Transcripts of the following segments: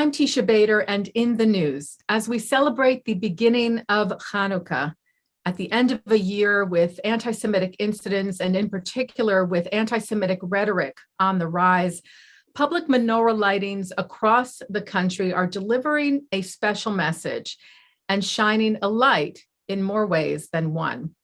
I'm Tisha Bader, and in the news, as we celebrate the beginning of Chanukah, at the end of a year with anti-Semitic incidents, and in particular with anti-Semitic rhetoric on the rise, public menorah lightings across the country are delivering a special message and shining a light in more ways than one.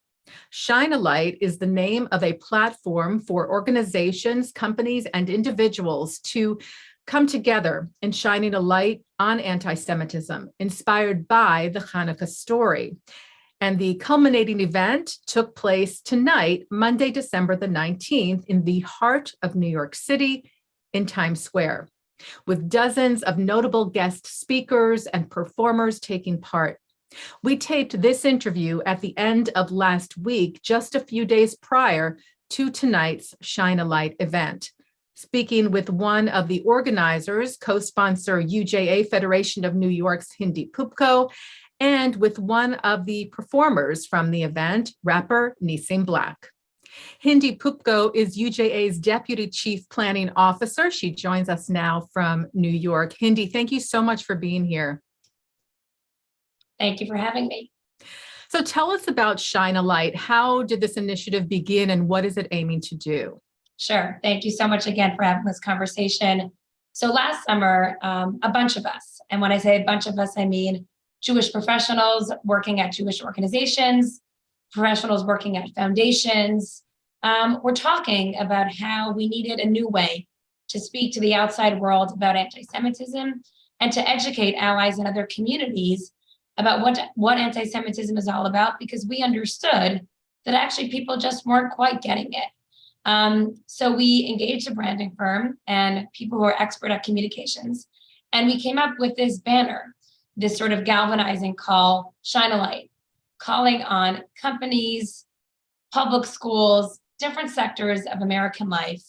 Shine a Light is the name of a platform for organizations, companies, and individuals to come together in shining a light on anti-Semitism, inspired by the Chanukah story. And the culminating event took place tonight, Monday, December the 19th, in the heart of New York City in Times Square, with dozens of notable guest speakers and performers taking part. We taped this interview at the end of last week, just a few days prior to tonight's Shine a Light event. Speaking with one of the organizers, co-sponsor UJA Federation of New York's Hindy Poupko, and with one of the performers from the event, rapper Nissim Black. Hindy Poupko is UJA's Deputy Chief Planning Officer. She joins us now from New York. Hindy, thank you so much for being here. Thank you for having me. So tell us about Shine a Light. How did this initiative begin and what is it aiming to do? Sure. Thank you so much again for having this conversation. So last summer, a bunch of us, and when I say a bunch of us, I mean Jewish professionals working at Jewish organizations, professionals working at foundations, we're talking about how we needed a new way to speak to the outside world about anti-Semitism and to educate allies and other communities about what anti-Semitism is all about, because we understood that actually people just weren't quite getting it. So we engaged a branding firm and people who are expert at communications, and we came up with this banner, this sort of galvanizing call, Shine a Light, calling on companies, public schools, different sectors of American life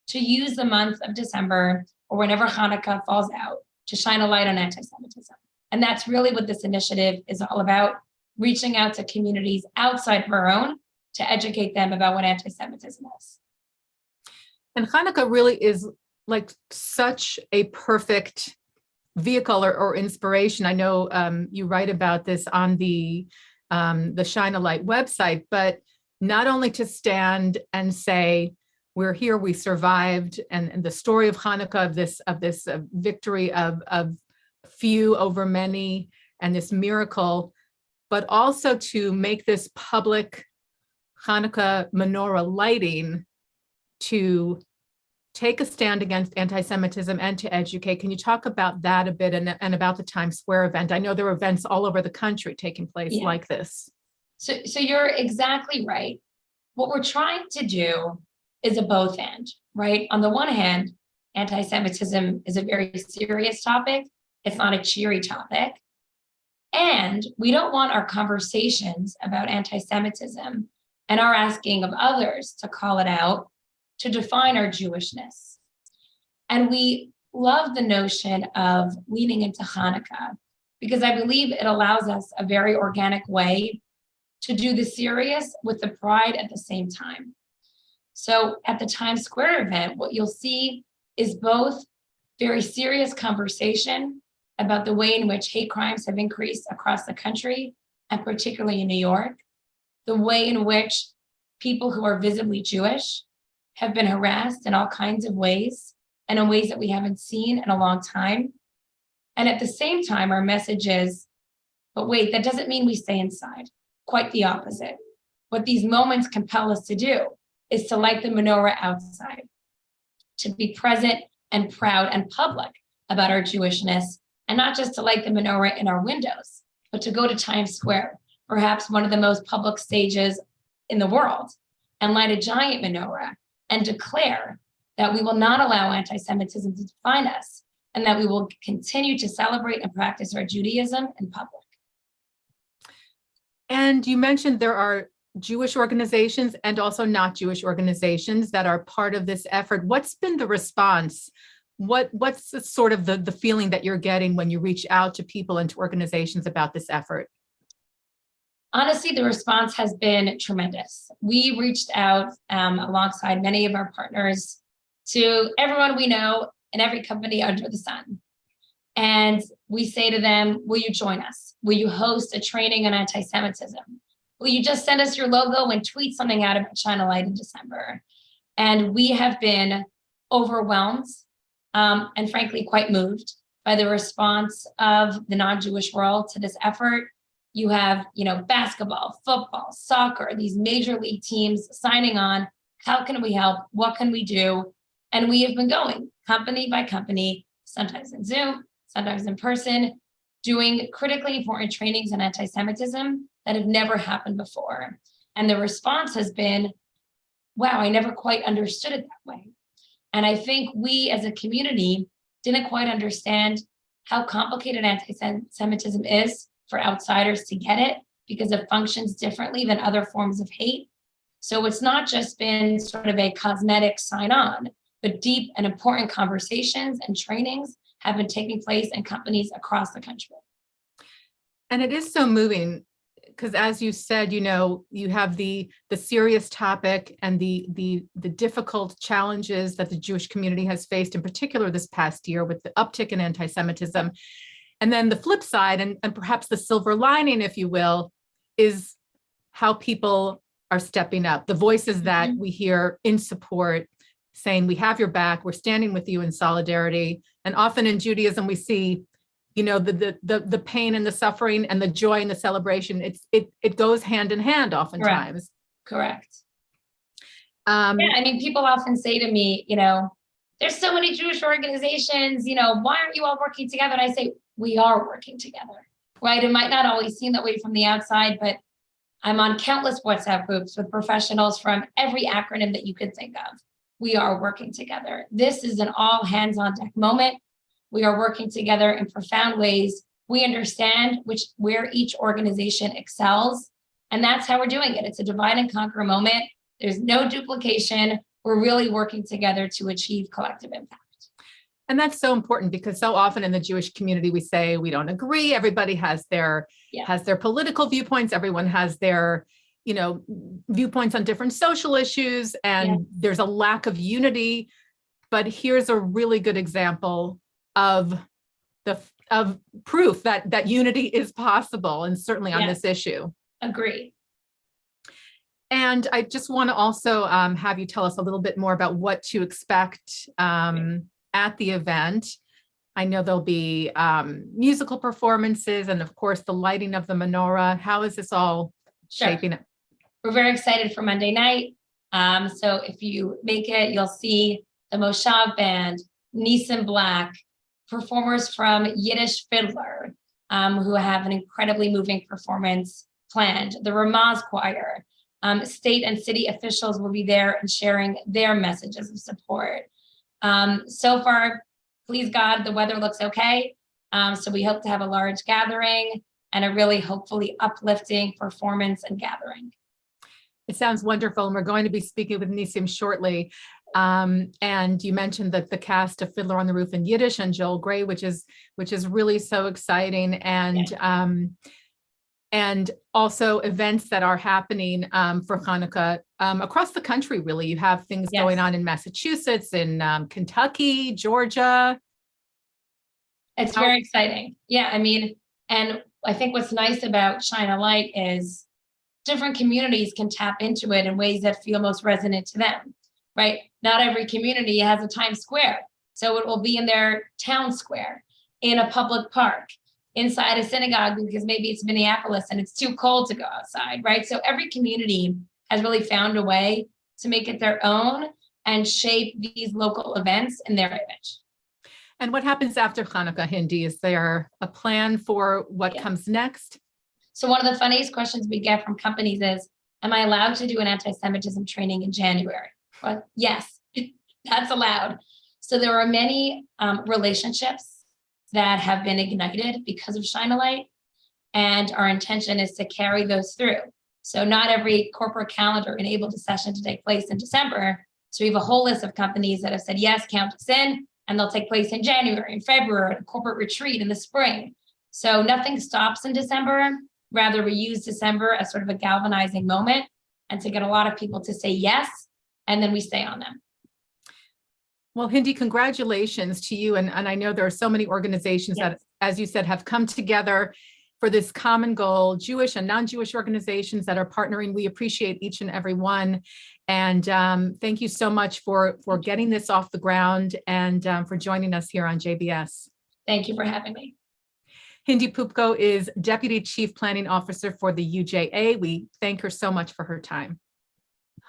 to use the month of December or whenever Hanukkah falls out to shine a light on anti-Semitism. And that's really what this initiative is all about, reaching out to communities outside of our own to educate them about what anti-Semitism is. And Hanukkah really is like such a perfect vehicle or inspiration. I know you write about this on the Shine a Light website, but not only to stand and say, we're here, we survived, and the story of Hanukkah, of this victory of few over many, and this miracle, but also to make this public Hanukkah menorah lighting to take a stand against anti-Semitism and to educate. Can you talk about that a bit and about the Times Square event? I know there are events all over the country taking place like this. So you're exactly right. What we're trying to do is a both and, right? On the one hand, anti-Semitism is a very serious topic. It's not a cheery topic. And we don't want our conversations about anti-Semitism and our asking of others to call it out to define our Jewishness. And we love the notion of leaning into Hanukkah because I believe it allows us a very organic way to do the serious with the pride at the same time. So at the Times Square event, what you'll see is both very serious conversation about the way in which hate crimes have increased across the country, and particularly in New York, the way in which people who are visibly Jewish have been harassed in all kinds of ways, and in ways that we haven't seen in a long time. And at the same time, our message is, but wait, that doesn't mean we stay inside. Quite the opposite. What these moments compel us to do is to light the menorah outside, to be present and proud and public about our Jewishness, and not just to light the menorah in our windows, but to go to Times Square, perhaps one of the most public stages in the world, and light a giant menorah and declare that we will not allow anti-Semitism to define us, and that we will continue to celebrate and practice our Judaism in public. And you mentioned there are Jewish organizations and also not Jewish organizations that are part of this effort. What's been the response? What's the sort of the feeling that you're getting when you reach out to people and to organizations about this effort? Honestly, the response has been tremendous. We reached out alongside many of our partners to everyone we know and every company under the sun. And we say to them, will you join us? Will you host a training on anti-Semitism? Will you just send us your logo and tweet something out about China Light in December? And we have been overwhelmed and frankly quite moved by the response of the non-Jewish world to this effort. You have, basketball, football, soccer, these major league teams signing on. How can we help? What can we do? And we have been going company by company, sometimes in Zoom, sometimes in person, doing critically important trainings on anti-Semitism that have never happened before. And the response has been, wow, I never quite understood it that way. And I think we as a community didn't quite understand how complicated anti-Semitism is for outsiders to get it, because it functions differently than other forms of hate. So it's not just been sort of a cosmetic sign on, but deep and important conversations and trainings have been taking place in companies across the country. And it is so moving because, as you said, you have the serious topic and the difficult challenges that the Jewish community has faced, in particular this past year with the uptick in anti-Semitism. And then the flip side, and perhaps the silver lining, if you will, is how people are stepping up. The voices that we hear in support saying, we have your back, we're standing with you in solidarity. And often in Judaism, we see, the pain and the suffering and the joy and the celebration. It goes hand in hand oftentimes. Correct. People often say to me, there's so many Jewish organizations, why aren't you all working together? And I say, we are working together, right? It might not always seem that way from the outside, but I'm on countless WhatsApp groups with professionals from every acronym that you could think of. We are working together. This is an all hands on deck moment. We are working together in profound ways. We understand where each organization excels, and that's how we're doing it. It's a divide and conquer moment. There's no duplication. We're really working together to achieve collective impact. And that's so important because so often in the Jewish community, we say we don't agree. Everybody has their political viewpoints. Everyone has their, viewpoints on different social issues, and there's a lack of unity. But here's a really good example of proof that unity is possible, and certainly on this issue. Agree. And I just want to also have you tell us a little bit more about what to expect at the event. I know there'll be musical performances and, of course, the lighting of the menorah. How is this all shaping up? We're very excited for Monday night. So if you make it, you'll see the Moshav Band, Nissim Black, performers from Yiddish Fiddler, who have an incredibly moving performance planned, the Ramaz Choir. State and city officials will be there and sharing their messages of support. So far, please God, the weather looks okay. So we hope to have a large gathering and a really hopefully uplifting performance and gathering. It sounds wonderful. And we're going to be speaking with Nissim shortly. And you mentioned that the cast of Fiddler on the Roof in Yiddish and Joel Gray, which is really so exciting. And also events that are happening for Chanukah across the country, really. You have things going on in Massachusetts, in Kentucky, Georgia. It's very exciting. And I think what's nice about China Light is different communities can tap into it in ways that feel most resonant to them, right? Not every community has a Times Square. So it will be in their town square, in a public park, inside a synagogue, because maybe it's Minneapolis and it's too cold to go outside, right? So every community has really found a way to make it their own and shape these local events in their image. And what happens after Chanukah, Hindy? Is there a plan for what comes next? So one of the funniest questions we get from companies is, am I allowed to do an anti-Semitism training in January? Well, yes, that's allowed. So there are many relationships that have been ignited because of Shine a Light, and our intention is to carry those through. So not every corporate calendar enabled a session to take place in December. So we have a whole list of companies that have said, yes, count us in, and they'll take place in January, in February, a corporate retreat in the spring. So nothing stops in December. Rather, we use December as sort of a galvanizing moment and to get a lot of people to say yes, and then we stay on them. Well, Hindy, congratulations to you. And I know there are so many organizations Yes. that, as you said, have come together for this common goal, Jewish and non-Jewish organizations that are partnering. We appreciate each and every one. And thank you so much for getting this off the ground and for joining us here on JBS. Thank you for having me. Hindy Poupko is Deputy Chief Planning Officer for the UJA. We thank her so much for her time.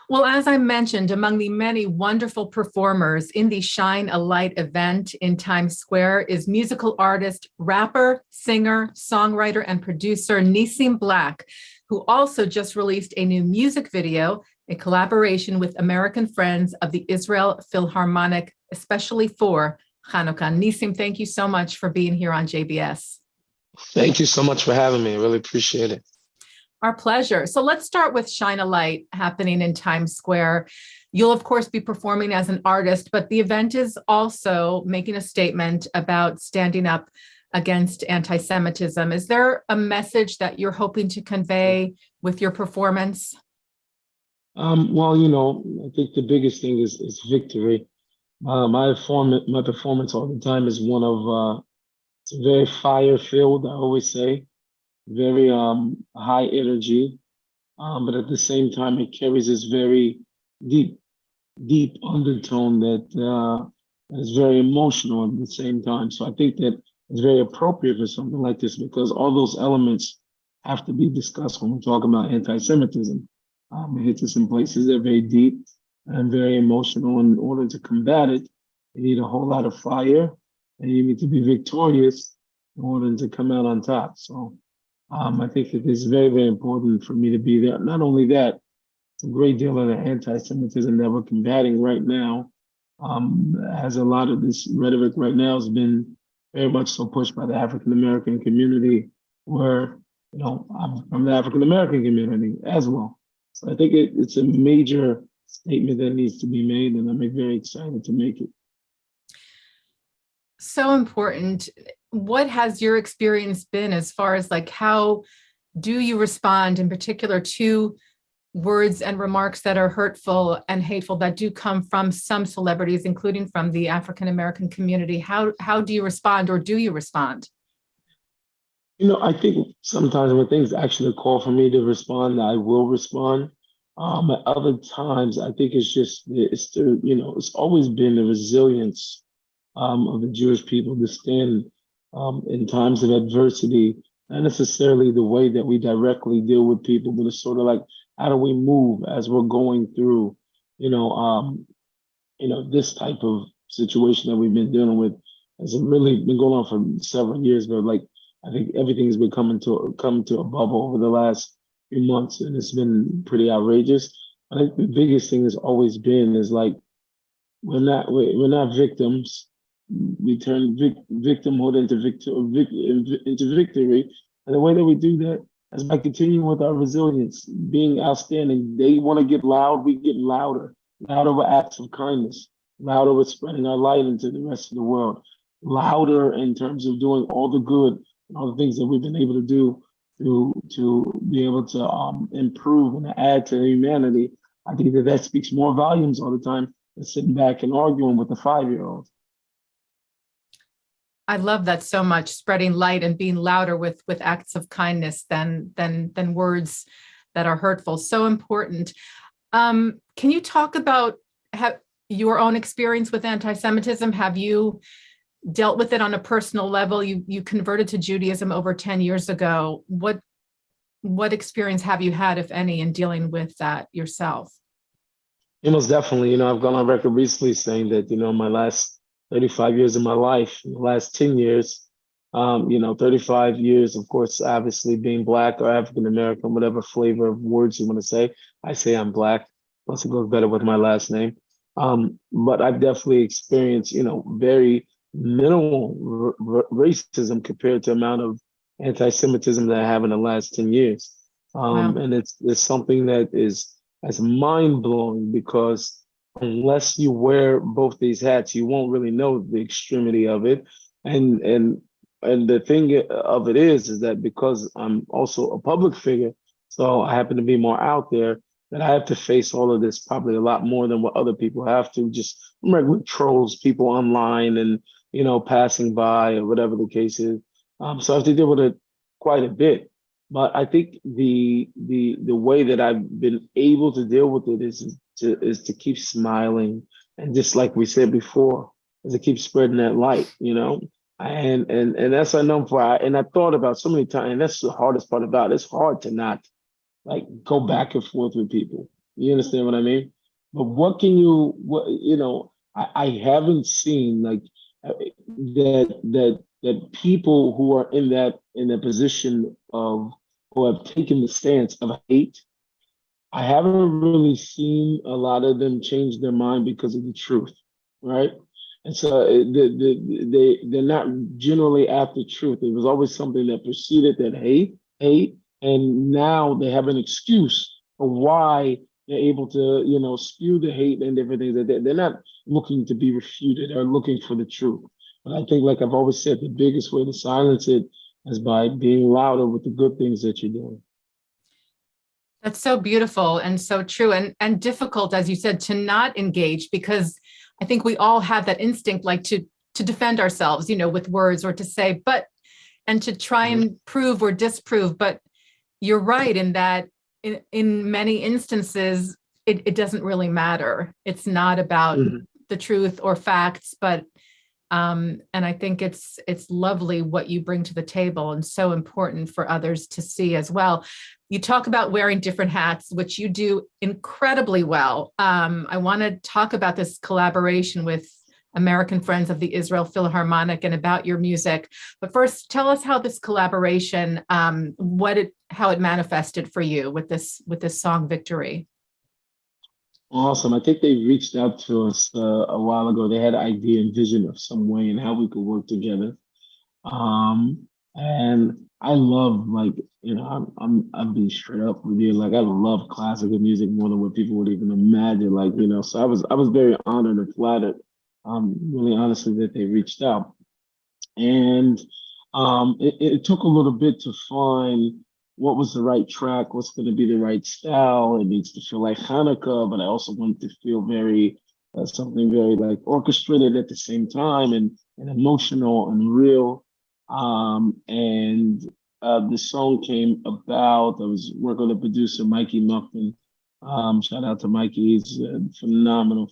Well, as I mentioned, among the many wonderful performers in the Shine a Light event in Times Square is musical artist, rapper, singer, songwriter, and producer Nissim Black, who also just released a new music video in collaboration with American Friends of the Israel Philharmonic, especially for Chanukah. Nissim, thank you so much for being here on JBS. Thank you so much for having me. I really appreciate it. Our pleasure. So let's start with Shine a Light happening in Times Square. You'll, of course, be performing as an artist, but the event is also making a statement about standing up against anti-Semitism. Is there a message that you're hoping to convey with your performance? Well, I think the biggest thing is victory. My performance all the time is one of it's very fire-filled, I always say, very high energy, but at the same time it carries this very deep undertone that is very emotional at the same time. So I think that it's very appropriate for something like this because all those elements have to be discussed when we're talking about anti-Semitism. It hits us in places that are very deep and very emotional. In order to combat it, you need a whole lot of fire and you need to be victorious in order to come out on top. So I think it is very, very important for me to be there. Not only that, it's a great deal of the anti-Semitism that we're combating right now. Has a lot of this rhetoric right now has been very much so pushed by the African-American community, where, I'm from the African-American community as well. So I think it's a major statement that needs to be made, and I'm very excited to make it. So important. What has your experience been as far as how do you respond in particular to words and remarks that are hurtful and hateful that do come from some celebrities, including from the African-American community? How do you respond, or do you respond? I think sometimes when things actually call for me to respond, I will respond. At other times, I think it's always been the resilience of the Jewish people to stand in times of adversity, not necessarily the way that we directly deal with people, but it's sort of like, how do we move as we're going through, this type of situation that we've been dealing with has really been going on for several years, but I think everything has been come to a bubble over the last few months, and it's been pretty outrageous. I think the biggest thing has always been is we're not victims. We turn victimhood into victory, and the way that we do that is by continuing with our resilience, being outstanding. They want to get loud, we get louder with acts of kindness, louder with spreading our light into the rest of the world, louder in terms of doing all the good and all the things that we've been able to do to be able to improve and add to humanity. I think that speaks more volumes all the time than sitting back and arguing with a 5-year-old. I love that so much, spreading light and being louder with acts of kindness than words that are hurtful. So important. Can you talk about your own experience with anti-Semitism? Have you dealt with it on a personal level? You converted to Judaism over 10 years ago. What experience have you had, if any, in dealing with that yourself? Most definitely. I've gone on record recently saying that, my last 35 years of my life, in the last 10 years, 35 years, of course, obviously being Black or African-American, whatever flavor of words you want to say, I say I'm Black. Plus it goes better with my last name. But I've definitely experienced, very minimal racism compared to the amount of anti-Semitism that I have in the last 10 years. Wow. And it's something that is mind-blowing, because unless you wear both these hats, you won't really know the extremity of it. And the thing of it is that because I'm also a public figure, so I happen to be more out there, that I have to face all of this probably a lot more than what other people have to, just regular trolls, people online and, passing by or whatever the case is. So I have to deal with it quite a bit. But I think the way that I've been able to deal with it is to keep smiling, and just like we said before, is to keep spreading that light, and that's what I know for. And I thought about so many times, and that's the hardest part about it. It's hard to not like go back and forth with people. You understand what I mean? But I haven't seen like that people who are in that position of, who have taken the stance of hate. I haven't really seen a lot of them change their mind because of the truth, right? And so they're not generally after truth. It was always something that preceded that hate, and now they have an excuse for why they're able to, spew the hate and different things. That they're not looking to be refuted. They're looking for the truth. But I think, like I've always said, the biggest way to silence it is by being louder with the good things that you're doing. That's so beautiful and so true, and difficult, as you said, to not engage, because I think we all have that instinct, like to defend ourselves, with words, or to say, but, and to try and prove or disprove. But you're right in that in many instances, it doesn't really matter. It's not about the truth or facts, but and I think it's lovely what you bring to the table, and so important for others to see as well. You talk about wearing different hats, which you do incredibly well. I want to talk about this collaboration with American Friends of the Israel Philharmonic and about your music. But first, tell us how this collaboration, how it manifested for you with this song, Victory. Awesome. I think they reached out to us a while ago. They had an idea and vision of some way and how we could work together. And I love, like, I'm being straight up with you. Like, I love classical music more than what people would even imagine. Like, so I was very honored and flattered, really honestly, that they reached out. And it took a little bit to find what was the right track, what's going to be the right style. It needs to feel like Chanukah, but I also want it to feel very something very like orchestrated at the same time, and emotional and real. And the song came about. I was working with a producer, Mikey Muffin. Shout out to Mikey. He's a phenomenal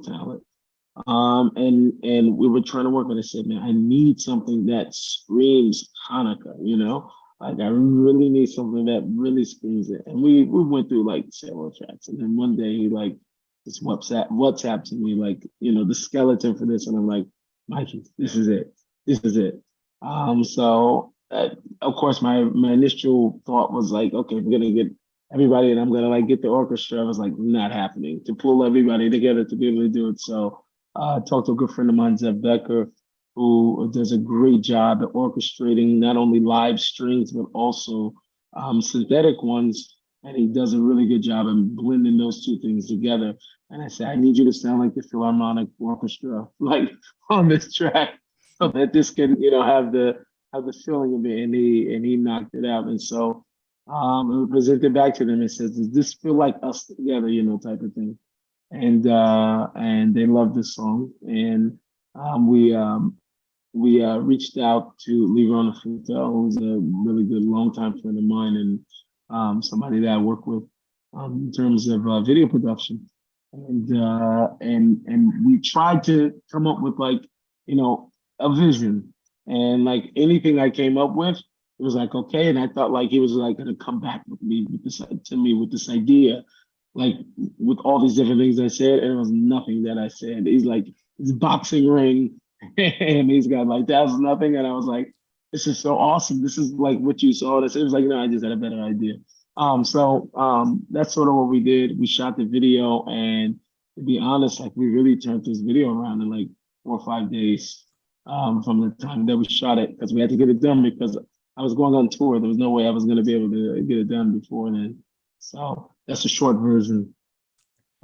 talent. And we were trying to work on it. I said, man, I need something that screams Hanukkah, like I really need something that really screams it. And we went through like several tracks. And then one day he like just WhatsApps me like, the skeleton for this. And I'm like, Mikey, this is it. This is it. So of course my initial thought was like, okay, we're gonna get everybody and I'm gonna like get the orchestra. I was like, not happening to pull everybody together to be able to do it. So I talked to a good friend of mine, Zeb Becker, who does a great job at orchestrating not only live strings, but also synthetic ones. And he does a really good job in blending those two things together. And I said, I need you to sound like the Philharmonic Orchestra, like on this track, so that this can, have the feeling of it. And he knocked it out. And so we presented back to them and said, does this feel like us together, type of thing. And they loved the song. And we reached out to Liron Afuta, who's a really good longtime friend of mine, and somebody that I work with in terms of video production. And we tried to come up with like, a vision. And like anything I came up with, it was like, okay. And I thought like he was like gonna come back with this idea, like with all these different things I said, and it was nothing that I said. He's like, his boxing ring. And he's got like, that was nothing. And I was like, this is so awesome. This is like what you saw. It was like, I just had a better idea. So that's sort of what we did. We shot the video, and to be honest, like we really turned this video around in like 4 or 5 days from the time that we shot it, because we had to get it done because I was going on tour. There was no way I was going to be able to get it done before then. So that's a short version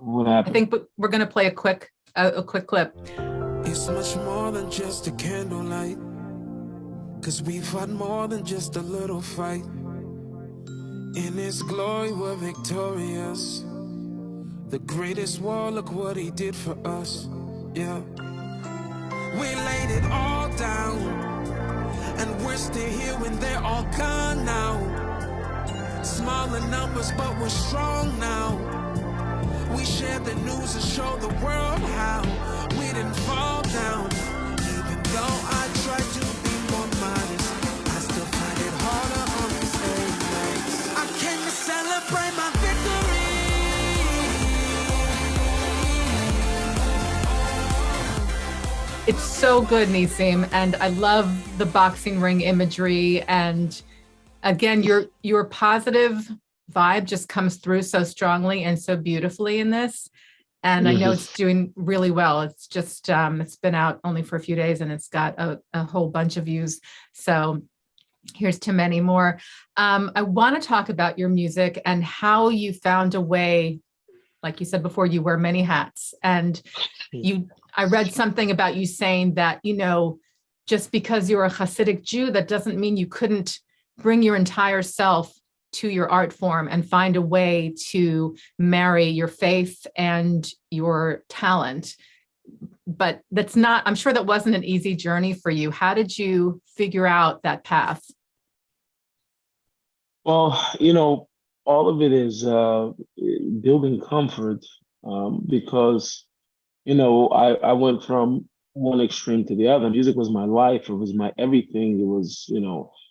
of what happened. I think we're going to play a quick clip. It's much more than just a candlelight, 'cause we've had more than just a little fight. In His glory we're victorious. The greatest war, look what He did for us. Yeah. We laid it all down, and we're still here when they're all gone now. Smaller numbers, but we're strong now. We share the news and show the world how we didn't fall down. Even though I try to be more modest, I still find it harder on these days. I came to celebrate my victory. It's so good, Nissim, and I love the boxing ring imagery. And again, your positive vibe just comes through so strongly and so beautifully in this. And I know it's doing really well. It's just it's been out only for a few days, and it's got a whole bunch of views. So here's to many more. I want to talk about your music and how you found a way. Like you said before, you wear many hats, and I read something about you saying that, just because you're a Hasidic Jew, that doesn't mean you couldn't bring your entire self to your art form and find a way to marry your faith and your talent. But I'm sure that wasn't an easy journey for you. How did you figure out that path? Well, all of it is building comfort, because, I went from one extreme to the other. Music was my life. It was my everything. It was,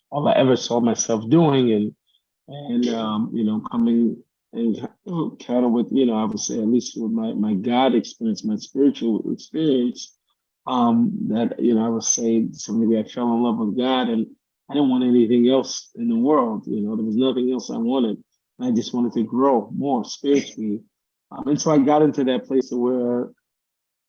all I ever saw myself doing. And coming and encounter with, I would say, at least with my God experience, my spiritual experience, that, I would say, so maybe I fell in love with God, and I didn't want anything else in the world. There was nothing else I wanted. I just wanted to grow more spiritually. And so I got into that place where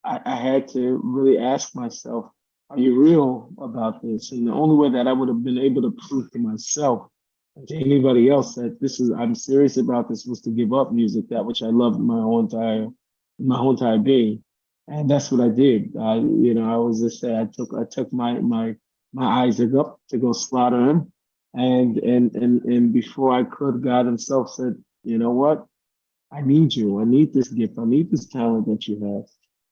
I had to really ask myself, are you real about this? And the only way that I would have been able to prove to myself and to anybody else that I'm serious about this was to give up music, that which I loved my whole entire being. And that's what I did. I was just say I took my eyes up to go slaughter him. And before I could, God himself said, you know what? I need you. I need this gift. I need this talent that you have.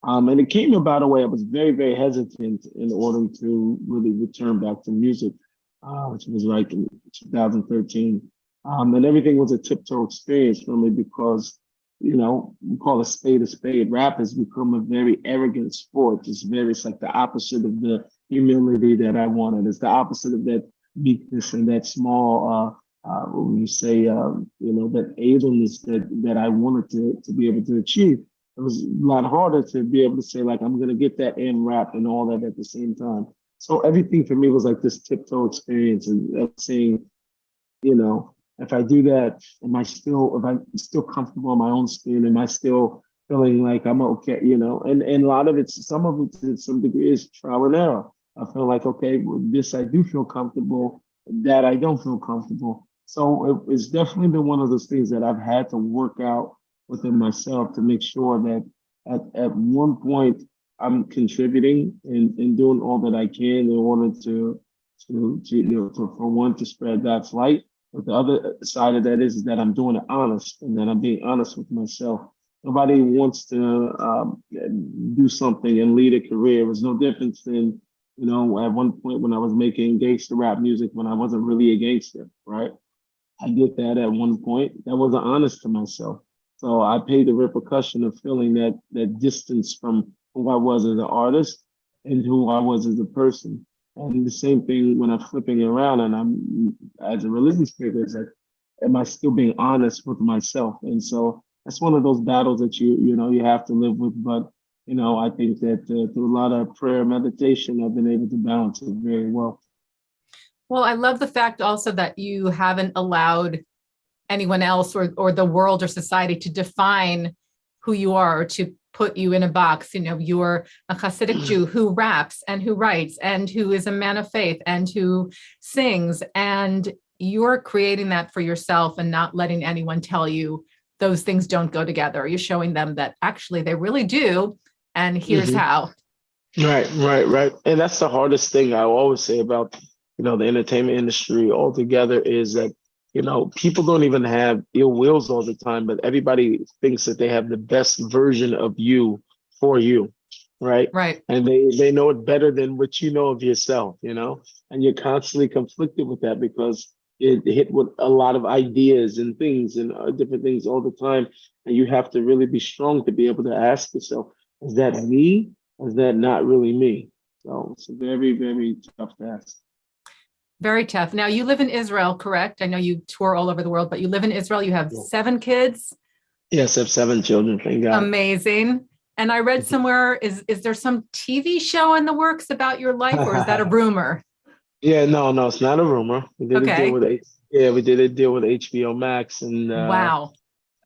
And it came about a way I was very, very hesitant in order to really return back to music, which was like in 2013. And everything was a tiptoe experience for me because, we call a spade. Rap has become a very arrogant sport. It's like the opposite of the humility that I wanted. It's the opposite of that meekness and that small, when you say, that idleness that I wanted to be able to achieve. It was a lot harder to be able to say, like, I'm going to get that and rap and all that at the same time. So everything for me was like this tiptoe experience and saying, if I do that, if I'm still comfortable in my own skin, am I still feeling like I'm okay, and a lot of some of it to some degree is trial and error. I feel like, okay, with this I do feel comfortable, that I don't feel comfortable. So it's definitely been one of those things that I've had to work out within myself to make sure that at one point I'm contributing and doing all that I can in order to for one, to spread God's light. But the other side of that is that I'm doing it honest and that I'm being honest with myself. Nobody wants to do something and lead a career. It was no difference than, at one point when I was making gangster rap music when I wasn't really a gangster, right? I did that at one point. That wasn't honest to myself. So I paid the repercussion of feeling that distance from who I was as an artist and who I was as a person. And the same thing when I'm flipping around and I'm as a religious figure, is like, am I still being honest with myself? And so that's one of those battles that you have to live with. But I think that through a lot of prayer, meditation, I've been able to balance it very well. Well, I love the fact also that you haven't allowed anyone else or the world or society to define who you are or to put you in a box. You're a Hasidic Jew who raps and who writes and who is a man of faith and who sings. And you're creating that for yourself and not letting anyone tell you those things don't go together. You're showing them that actually they really do. And here's how. Right. And that's the hardest thing I always say about, the entertainment industry altogether is that, people don't even have ill wills all the time, but everybody thinks that they have the best version of you for you, right? Right. And they know it better than what you know of yourself, and you're constantly conflicted with that because it hit with a lot of ideas and things and different things all the time. And you have to really be strong to be able to ask yourself, is that me? Or is that not really me? So it's very, very tough to ask. Very tough. Now, you live in Israel, correct? I know you tour all over the world, but you live in Israel. You have 7 kids. Yes, I have 7 children, thank God. Amazing. And I read somewhere, is there some TV show in the works about your life, or is that a rumor? Yeah, no, it's not a rumor. We did a deal with we did a deal with HBO Max, and Wow.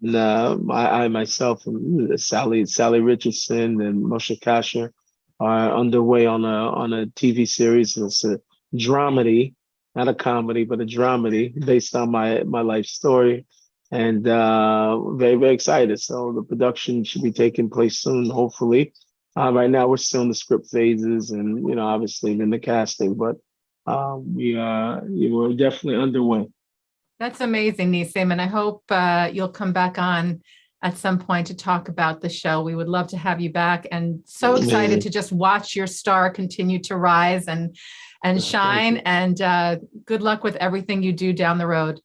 And I myself and Sally Richardson and Moshe Kasher are underway on a TV series. And it's a dramedy, not a comedy, but a dramedy based on my life story. And very, very excited. So the production should be taking place soon, hopefully. Right now we're still in the script phases and, obviously in the casting, but we're definitely underway. That's amazing, Nissim. And I hope you'll come back on at some point to talk about the show. We would love to have you back, and so excited to just watch your star continue to rise and shine. And good luck with everything you do down the road.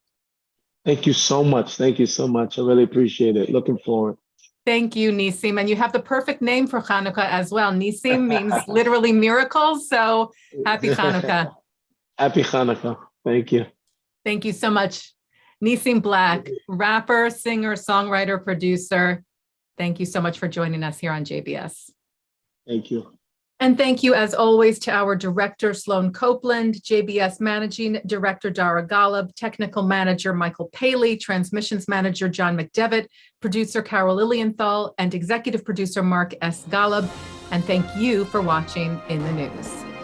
Thank you so much. Thank you so much. I really appreciate it. Looking forward. Thank you, Nissim. And you have the perfect name for Chanukah as well. Nissim means literally miracles. So happy Chanukah. Happy Chanukah. Thank you. Thank you so much. Nissim Black, rapper, singer, songwriter, producer. Thank you so much for joining us here on JBS. Thank you. And thank you, as always, to our director, Sloan Copeland, JBS Managing Director, Dara Golub, Technical Manager, Michael Paley, Transmissions Manager, John McDevitt, Producer, Carol Lilienthal, and Executive Producer, Mark S. Golub. And thank you for watching In the News.